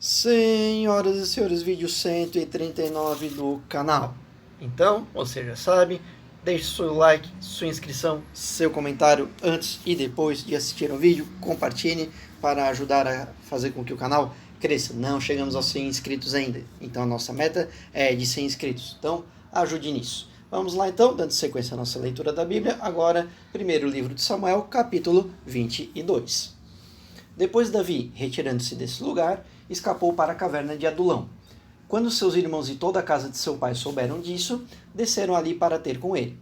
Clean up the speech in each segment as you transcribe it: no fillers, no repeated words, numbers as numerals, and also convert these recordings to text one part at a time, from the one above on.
Senhoras e senhores, vídeo 139 do canal. Então, você já sabe, deixe seu like, sua inscrição, seu comentário antes e depois de assistir ao vídeo, compartilhe para ajudar a fazer com que o canal cresça. Não chegamos aos 100 inscritos ainda, então a nossa meta é de 100 inscritos, então ajude nisso. Vamos lá então, dando sequência à nossa leitura da Bíblia, agora, primeiro livro de Samuel, capítulo 22. Depois Davi, retirando-se desse lugar, escapou para a caverna de Adulão. Quando seus irmãos e toda a casa de seu pai souberam disso, desceram ali para ter com ele.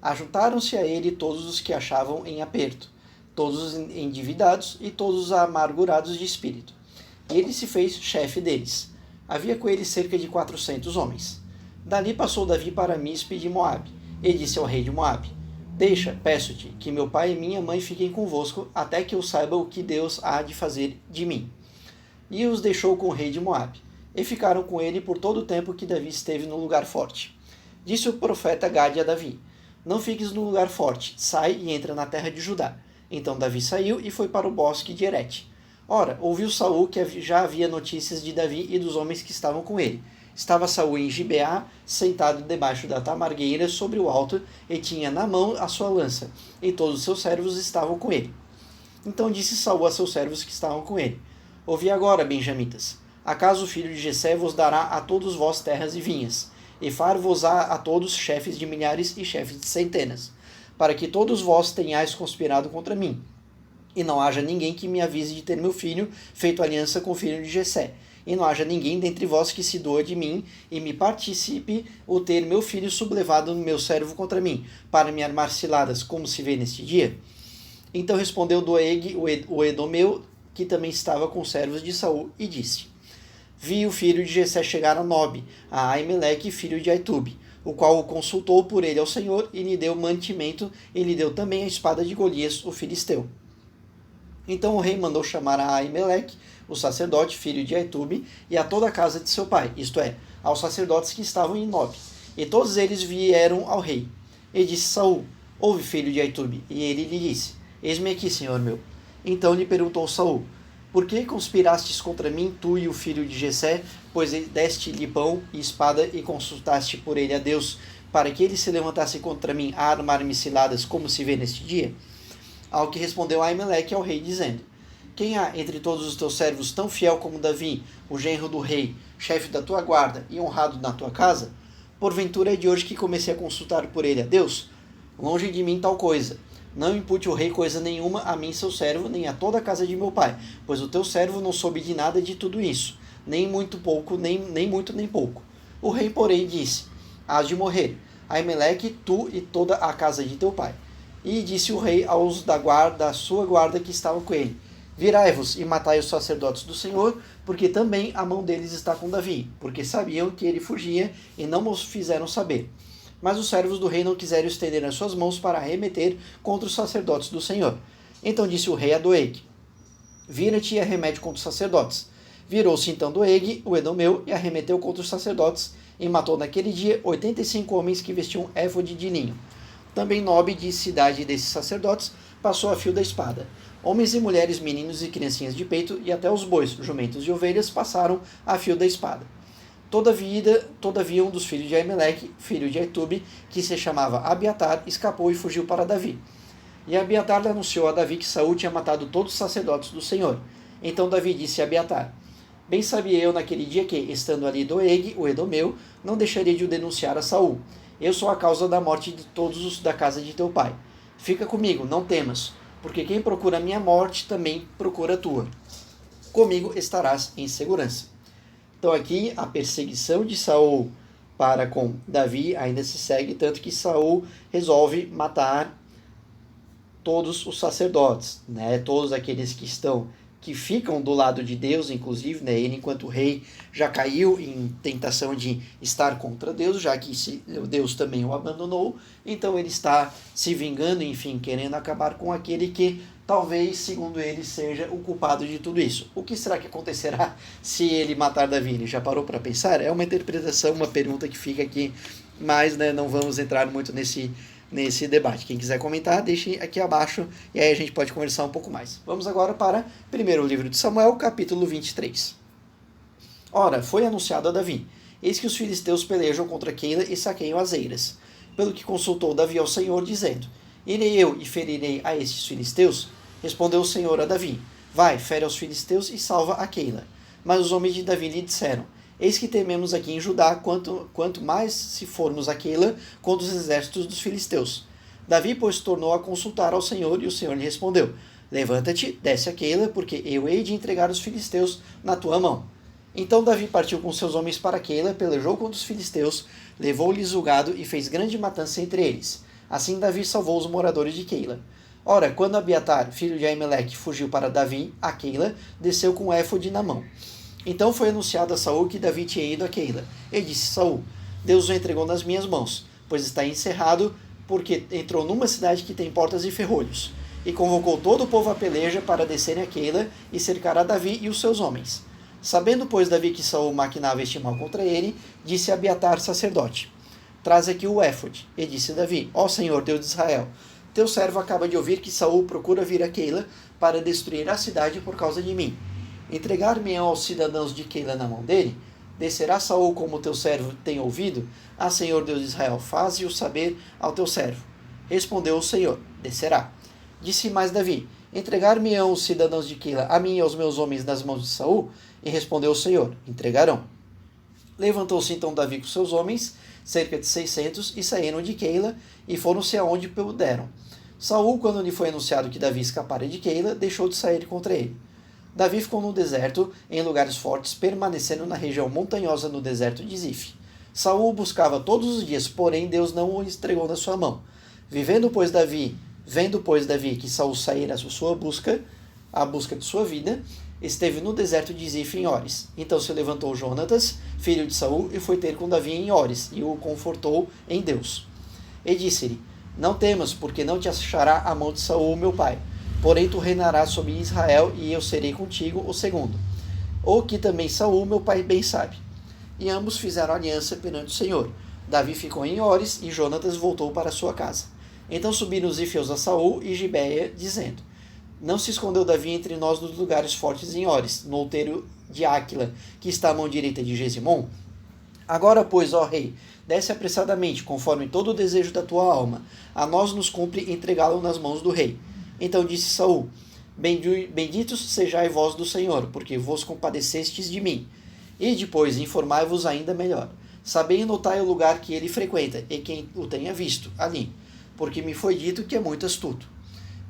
Ajuntaram-se a ele todos os que achavam em aperto, todos os endividados e todos os amargurados de espírito. E ele se fez chefe deles. Havia com ele cerca de 400 homens. Dali passou Davi para Mispe de Moabe, e disse ao rei de Moabe: Deixa, peço-te, que meu pai e minha mãe fiquem convosco, até que eu saiba o que Deus há de fazer de mim. E os deixou com o rei de Moabe, e ficaram com ele por todo o tempo que Davi esteve no lugar forte. Disse o profeta Gade a Davi: Não fiques no lugar forte, sai e entra na terra de Judá. Então Davi saiu e foi para o bosque de Herete. Ora, ouviu Saul que já havia notícias de Davi e dos homens que estavam com ele. Estava Saul em Gibeá, sentado debaixo da tamargueira sobre o alto, e tinha na mão a sua lança, e todos os seus servos estavam com ele. Então disse Saul a seus servos que estavam com ele: Ouvi agora, benjamitas, acaso o filho de Jessé vos dará a todos vós terras e vinhas, e far-vos-á a todos chefes de milhares e chefes de centenas, para que todos vós tenhais conspirado contra mim, e não haja ninguém que me avise de ter meu filho feito aliança com o filho de Jessé, e não haja ninguém dentre vós que se doa de mim, e me participe o ter meu filho sublevado no meu servo contra mim, para me armar ciladas, como se vê neste dia? Então respondeu Doeg, o edomeu, que também estava com os servos de Saul, e disse: Vi o filho de Jessé chegar a Nobe, a Aimeleque, filho de Aitube, o qual o consultou por ele ao Senhor, e lhe deu mantimento, e lhe deu também a espada de Golias, o filisteu. Então o rei mandou chamar a Aimeleque, o sacerdote, filho de Aitube, e a toda a casa de seu pai, isto é, aos sacerdotes que estavam em Nobe. E todos eles vieram ao rei. E disse Saul: Ouve, filho de Aitube. E ele lhe disse: Eis-me aqui, senhor meu. Então lhe perguntou Saul: Por que conspirastes contra mim, tu e o filho de Jessé, pois deste-lhe pão e espada e consultaste por ele a Deus, para que ele se levantasse contra mim a armar-me ciladas, como se vê neste dia? Ao que respondeu Aimeleque ao rei, dizendo: Quem há entre todos os teus servos tão fiel como Davi, o genro do rei, chefe da tua guarda e honrado na tua casa? Porventura é de hoje que comecei a consultar por ele a Deus? Longe de mim tal coisa. Não impute o rei coisa nenhuma a mim, seu servo, nem a toda a casa de meu pai, pois o teu servo não soube de nada de tudo isso, nem muito pouco, nem muito nem pouco. O rei, porém, disse: Hás de morrer, Aimeleque, tu e toda a casa de teu pai. E disse o rei aos da sua guarda que estavam com ele: Virai-vos e matai os sacerdotes do Senhor, porque também a mão deles está com Davi, porque sabiam que ele fugia e não os fizeram saber. Mas os servos do rei não quiseram estender as suas mãos para arremeter contra os sacerdotes do Senhor. Então disse o rei a Doeg: Vira-te e arremete contra os sacerdotes. Virou-se então Doeg, o edomeu, e arremeteu contra os sacerdotes, e matou naquele dia 85 homens que vestiam éfode de linho. Também Nobe, de cidade desses sacerdotes, passou a fio da espada. Homens e mulheres, meninos e criancinhas de peito, e até os bois, jumentos e ovelhas, passaram a fio da espada. Todavia um dos filhos de Aimeleque, filho de Aitube, que se chamava Abiatar, escapou e fugiu para Davi. E Abiatar anunciou a Davi que Saul tinha matado todos os sacerdotes do Senhor. Então Davi disse a Abiatar: Bem sabia eu naquele dia que, estando ali Doeg, o edomeu, não deixaria de o denunciar a Saul. Eu sou a causa da morte de todos os da casa de teu pai. Fica comigo, não temas, porque quem procura a minha morte também procura a tua. Comigo estarás em segurança. Então aqui a perseguição de Saul para com Davi ainda se segue, tanto que Saul resolve matar todos os sacerdotes, né? Todos aqueles que ficam do lado de Deus, inclusive, né? Ele, enquanto rei, já caiu em tentação de estar contra Deus, já que Deus também o abandonou, então ele está se vingando, enfim, querendo acabar com aquele que talvez, segundo ele, seja o culpado de tudo isso. O que será que acontecerá se ele matar Davi? Ele já parou para pensar? É uma interpretação, uma pergunta que fica aqui, mas, né, não vamos entrar muito nesse debate. Quem quiser comentar, deixe aqui abaixo e aí a gente pode conversar um pouco mais. Vamos agora para o primeiro livro de Samuel, capítulo 23. Ora, foi anunciado a Davi: eis que os filisteus pelejam contra Keila e saqueiam as eiras. Pelo que consultou Davi ao Senhor, dizendo: irei eu e ferirei a estes filisteus? Respondeu o Senhor a Davi: vai, fere aos filisteus e salva a Keila. Mas os homens de Davi lhe disseram: eis que tememos aqui em Judá, quanto mais se formos a Keila contra os exércitos dos filisteus. Davi, pois, tornou a consultar ao Senhor, e o Senhor lhe respondeu: levanta-te, desce a Keila, porque eu hei de entregar os filisteus na tua mão. Então Davi partiu com seus homens para Keila, pelejou contra os filisteus, levou-lhes o gado e fez grande matança entre eles. Assim Davi salvou os moradores de Keila. Ora, quando Abiatar, filho de Aimeleque, fugiu para Davi, a Keila, desceu com o éfode na mão. Então foi anunciado a Saul que Davi tinha ido a Keila. E disse Saul: Deus o entregou nas minhas mãos, pois está encerrado, porque entrou numa cidade que tem portas e ferrolhos. E convocou todo o povo à peleja para descerem a Keila e cercar a Davi e os seus homens. Sabendo, pois, Davi que Saul maquinava este mal contra ele, disse a Abiatar, sacerdote: traz aqui o éfode. E disse Davi: ó Senhor, Deus de Israel, teu servo acaba de ouvir que Saul procura vir a Keila para destruir a cidade por causa de mim. Entregar-me aos cidadãos de Keila na mão dele? Descerá Saul como teu servo tem ouvido? Ah, Senhor Deus de Israel, faze-o saber ao teu servo. Respondeu o Senhor: descerá. Disse mais Davi: entregar-me-ão os cidadãos de Keila a mim e aos meus homens nas mãos de Saul? E respondeu o Senhor: entregarão. Levantou-se então Davi com seus homens, cerca de 600, e saíram de Keila, e foram-se aonde puderam. Saul, quando lhe foi anunciado que Davi escapara de Keila, deixou de sair contra ele. Davi ficou no deserto, em lugares fortes, permanecendo na região montanhosa no deserto de Zif. Saul o buscava todos os dias, porém Deus não o entregou na sua mão. Vendo, pois, Davi que Saul saíra à sua busca, à busca de sua vida, esteve no deserto de Zif em Ores. Então se levantou Jonatas, filho de Saul, e foi ter com Davi em Ores, e o confortou em Deus. E disse-lhe: não temas, porque não te achará a mão de Saul, meu pai. Porém tu reinarás sobre Israel, e eu serei contigo o segundo. O que também Saul, meu pai, bem sabe. E ambos fizeram aliança perante o Senhor. Davi ficou em Ores, e Jonatas voltou para sua casa. Então subiram os ifeus a Saul e Gibeia, dizendo: não se escondeu Davi entre nós nos lugares fortes em Ores, no outeiro de Áquila, que está à mão direita de Gesimon? Agora, pois, ó rei, desce apressadamente, conforme todo o desejo da tua alma. A nós nos cumpre entregá-lo nas mãos do rei. Então disse Saul: benditos sejais vós do Senhor, porque vos compadecestes de mim. E depois informai-vos ainda melhor. Sabei e notai o lugar que ele frequenta, e quem o tenha visto ali, porque me foi dito que é muito astuto.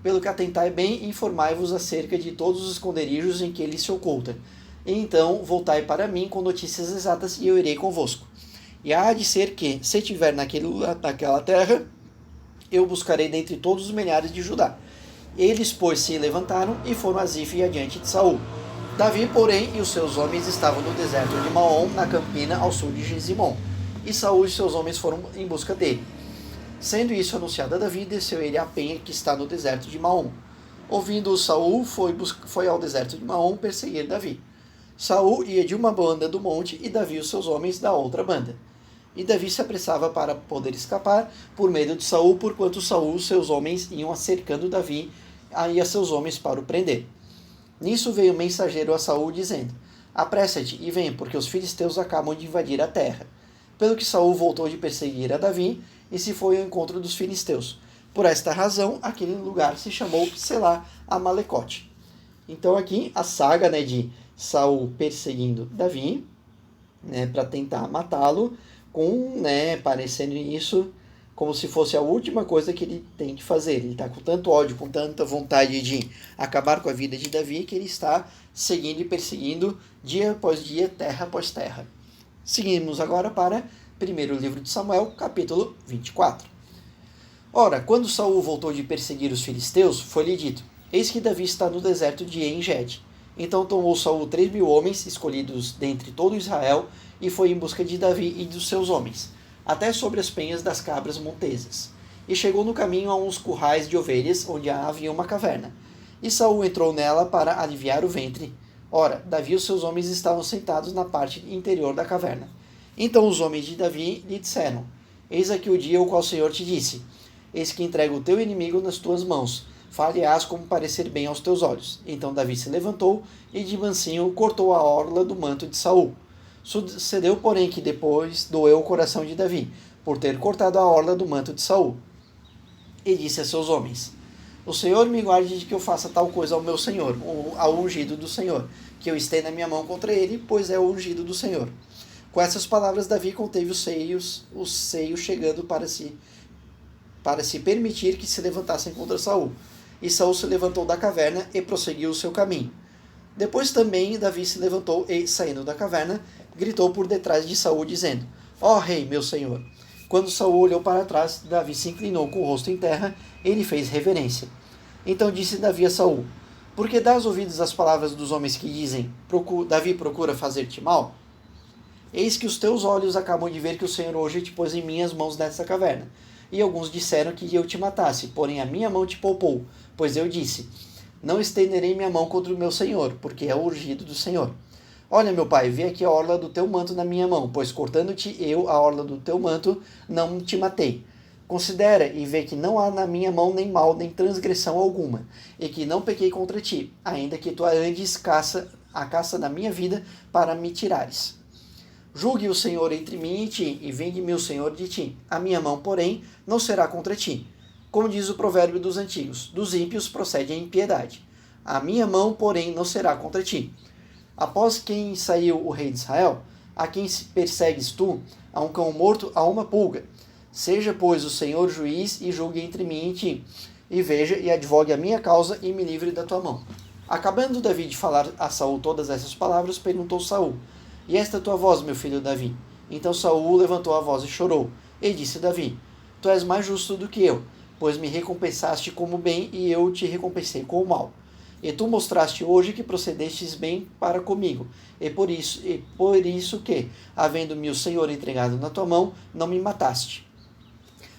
Pelo que atentai bem, informai-vos acerca de todos os esconderijos em que ele se oculta. E então voltai para mim com notícias exatas, e eu irei convosco. E há de ser que, se estiver naquela terra, eu buscarei dentre todos os milhares de Judá. Eles, pois, se levantaram e foram a Zif adiante de Saul. Davi, porém, e os seus homens estavam no deserto de Maom, na campina ao sul de Gesimon. E Saul e seus homens foram em busca dele. Sendo isso anunciado a Davi, desceu ele à penha que está no deserto de Maom. Ouvindo Saul, foi ao deserto de Maom perseguir Davi. Saul ia de uma banda do monte e Davi e os seus homens da outra banda. E Davi se apressava para poder escapar por medo de Saul, porquanto Saul e seus homens iam cercando Davi e a seus homens para o prender. Nisso veio o mensageiro a Saul dizendo: apressa-te e vem, porque os filisteus acabam de invadir a terra. Pelo que Saul voltou de perseguir a Davi e se foi ao encontro dos filisteus. Por esta razão, aquele lugar se chamou Selá Amalecote. Então aqui a saga, de Saul perseguindo Davi, para tentar matá-lo, com, parecendo isso como se fosse a última coisa que ele tem que fazer. Ele está com tanto ódio, com tanta vontade de acabar com a vida de Davi, que ele está seguindo e perseguindo dia após dia, terra após terra. Seguimos agora para 1º livro de Samuel, capítulo 24. Ora, quando Saul voltou de perseguir os filisteus, foi-lhe dito: eis que Davi está no deserto de En-Gedi. Então tomou Saul 3.000 homens, escolhidos dentre todo Israel, e foi em busca de Davi e dos seus homens, até sobre as penhas das cabras montesas. E chegou no caminho a uns currais de ovelhas, onde havia uma caverna. E Saul entrou nela para aliviar o ventre. Ora, Davi e os seus homens estavam sentados na parte interior da caverna. Então os homens de Davi lhe disseram: eis aqui o dia o qual o Senhor te disse: eis que entrego o teu inimigo nas tuas mãos. Fale-ás como parecer bem aos teus olhos. Então Davi se levantou e de mansinho cortou a orla do manto de Saul. Sucedeu, porém, que depois doeu o coração de Davi, por ter cortado a orla do manto de Saul. E disse a seus homens: o Senhor me guarde de que eu faça tal coisa ao meu Senhor, ao ungido do Senhor, que eu estenda a minha mão contra ele, pois é o ungido do Senhor. Com essas palavras, Davi conteve os seios chegando para se permitir que se levantassem contra Saul. E Saul se levantou da caverna e prosseguiu o seu caminho. Depois também Davi se levantou e, saindo da caverna, gritou por detrás de Saul, dizendo: ó rei, meu senhor. Quando Saul olhou para trás, Davi se inclinou com o rosto em terra e lhe fez reverência. Então disse Davi a Saul: por que dás ouvidos às palavras dos homens que dizem: Davi procura fazer-te mal? Eis que os teus olhos acabam de ver que o Senhor hoje te pôs em minhas mãos nessa caverna. E alguns disseram que eu te matasse, porém a minha mão te poupou, pois eu disse: não estenderei minha mão contra o meu Senhor, porque é o ungido do Senhor. Olha, meu pai, vê aqui a orla do teu manto na minha mão, pois cortando-te eu a orla do teu manto, não te matei. Considera e vê que não há na minha mão nem mal, nem transgressão alguma, e que não pequei contra ti, ainda que tu andes a caça da minha vida para me tirares. Julgue o Senhor entre mim e ti, e vingue-me o Senhor de ti. A minha mão, porém, não será contra ti. Como diz o provérbio dos antigos: dos ímpios procede a impiedade. A minha mão, porém, não será contra ti. Após quem saiu o rei de Israel, a quem persegues tu, a um cão morto, a uma pulga. Seja, pois, o Senhor juiz e julgue entre mim e ti. E veja e advogue a minha causa e me livre da tua mão. Acabando Davi de falar a Saul todas essas palavras, perguntou Saul: e esta tua voz, meu filho Davi? Então Saul levantou a voz e chorou. E disse Davi: tu és mais justo do que eu, pois me recompensaste como bem e eu te recompensei com o mal. E tu mostraste hoje que procedestes bem para comigo, e por isso que, havendo-me o Senhor entregado na tua mão, não me mataste.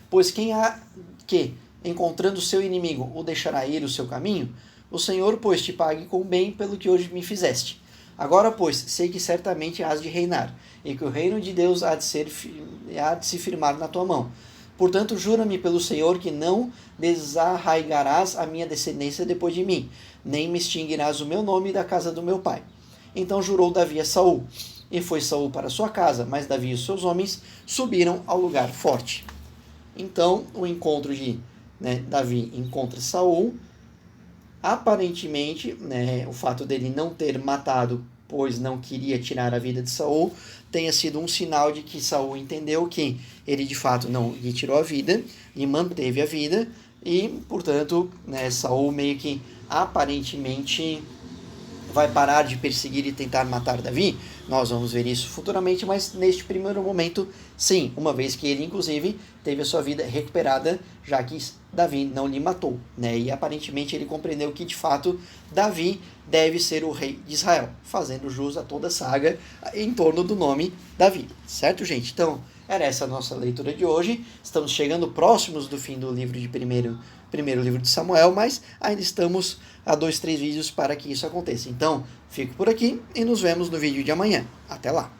Pois quem há que, encontrando seu inimigo, o deixará ir o seu caminho? O Senhor, pois, te pague com bem pelo que hoje me fizeste. Agora, pois, sei que certamente hás de reinar, e que o reino de Deus há de se firmar na tua mão. Portanto, jura-me pelo Senhor que não desarraigarás a minha descendência depois de mim, nem me extinguirás o meu nome da casa do meu pai. Então jurou Davi a Saul, e foi Saul para sua casa, mas Davi e os seus homens subiram ao lugar forte. Então, o encontro de Davi encontra Saul. Aparentemente, o fato dele não ter matado, pois não queria tirar a vida de Saul, tenha sido um sinal de que Saul entendeu que ele de fato não lhe tirou a vida, e manteve a vida, e, portanto, Saul meio que aparentemente vai parar de perseguir e tentar matar Davi. Nós vamos ver isso futuramente, mas neste primeiro momento, sim, uma vez que ele, inclusive, teve a sua vida recuperada, já que Davi não lhe matou, E aparentemente ele compreendeu que, de fato, Davi deve ser o rei de Israel, fazendo jus a toda a saga em torno do nome Davi, certo, gente? Então, era essa a nossa leitura de hoje. Estamos chegando próximos do fim do livro de primeiro livro de Samuel, mas ainda estamos a 2, 3 vídeos para que isso aconteça. Então, fico por aqui e nos vemos no vídeo de amanhã. Até lá!